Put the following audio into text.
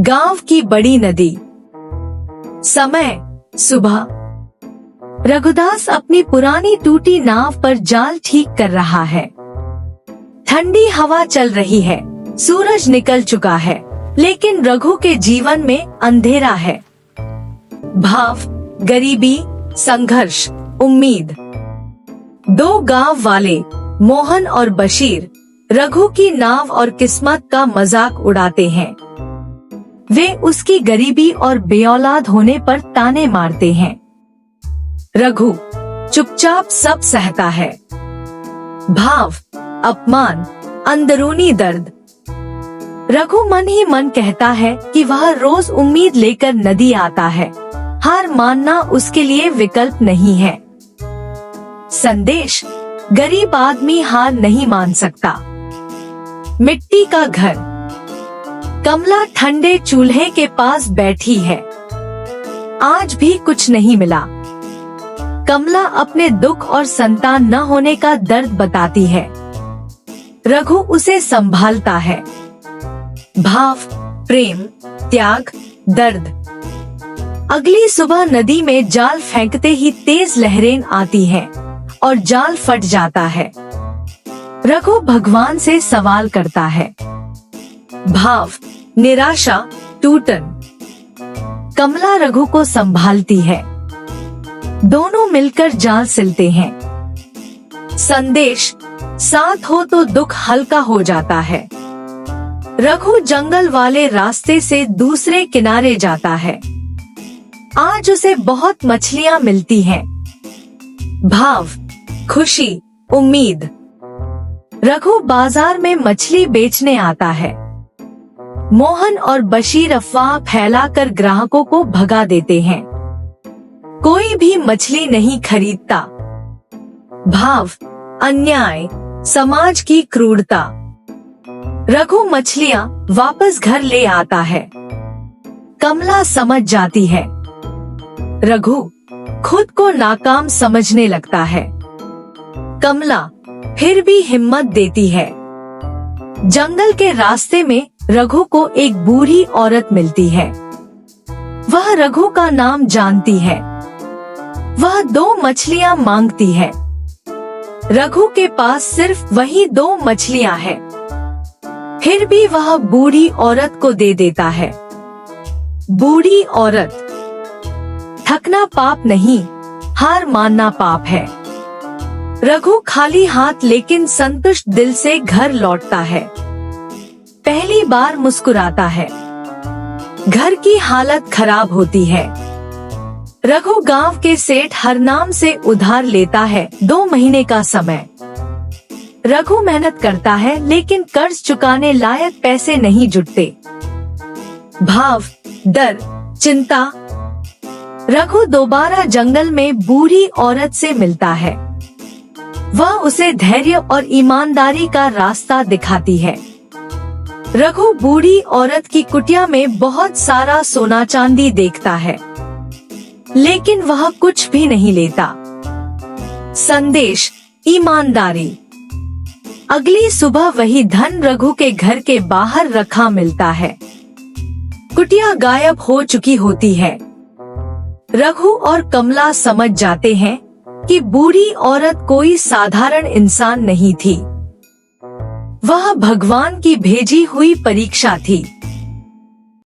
गांव की बड़ी नदी। समय सुबह। रघुदास अपनी पुरानी टूटी नाव पर जाल ठीक कर रहा है। ठंडी हवा चल रही है, सूरज निकल चुका है, लेकिन रघु के जीवन में अंधेरा है। भाव, गरीबी, संघर्ष, उम्मीद। दो गांव वाले मोहन और बशीर रघु की नाव और किस्मत का मजाक उड़ाते हैं। वे उसकी गरीबी और बेऔलाद होने पर ताने मारते हैं। रघु चुपचाप सब सहता है। भाव, अपमान, अंदरूनी दर्द। रघु मन ही मन कहता है कि वह रोज उम्मीद लेकर नदी आता है। हार मानना उसके लिए विकल्प नहीं है। संदेश, गरीब आदमी हार नहीं मान सकता। मिट्टी का घर। कमला ठंडे चूल्हे के पास बैठी है। आज भी कुछ नहीं मिला। कमला अपने दुख और संतान न होने का दर्द बताती है। रघु उसे संभालता है। भाव, प्रेम, त्याग, दर्द। अगली सुबह नदी में जाल फेंकते ही तेज लहरें आती हैं और जाल फट जाता है। रघु भगवान से सवाल करता है। भाव, निराशा, टूटन। कमला रघु को संभालती है। दोनों मिलकर जाल सिलते हैं। संदेश, साथ हो तो दुख हल्का हो जाता है। रघु जंगल वाले रास्ते से दूसरे किनारे जाता है। आज उसे बहुत मछलियां मिलती हैं। भाव, खुशी, उम्मीद। रघु बाजार में मछली बेचने आता है। मोहन और बशीर अफवाह फैलाकर ग्राहकों को भगा देते हैं। कोई भी मछली नहीं खरीदता। भाव, अन्याय, समाज की क्रूरता। रघु मछलियां वापस घर ले आता है। कमला समझ जाती है। रघु खुद को नाकाम समझने लगता है। कमला फिर भी हिम्मत देती है। जंगल के रास्ते में रघु को एक बूढ़ी औरत मिलती है। वह रघु का नाम जानती है। वह 2 मछलियां मांगती है। रघु के पास सिर्फ वही 2 मछलियां हैं। फिर भी वह बूढ़ी औरत को दे देता है। बूढ़ी औरत, थकना पाप नहीं, हार मानना पाप है। रघु खाली हाथ लेकिन संतुष्ट दिल से घर लौटता है। पहली बार मुस्कुराता है। घर की हालत खराब होती है। रघु गांव के सेठ हरनाम से उधार लेता है 2 महीने का समय। रघु मेहनत करता है लेकिन कर्ज चुकाने लायक पैसे नहीं जुटते। भाव, डर, चिंता। रघु दोबारा जंगल में बूढ़ी औरत से मिलता है। वह उसे धैर्य और ईमानदारी का रास्ता दिखाती है। रघु बूढ़ी औरत की कुटिया में बहुत सारा सोना चांदी देखता है, लेकिन वह कुछ भी नहीं लेता। संदेश, ईमानदारी। अगली सुबह वही धन रघु के घर के बाहर रखा मिलता है। कुटिया गायब हो चुकी होती है। रघु और कमला समझ जाते हैं कि बूढ़ी औरत कोई साधारण इंसान नहीं थी। वह भगवान की भेजी हुई परीक्षा थी।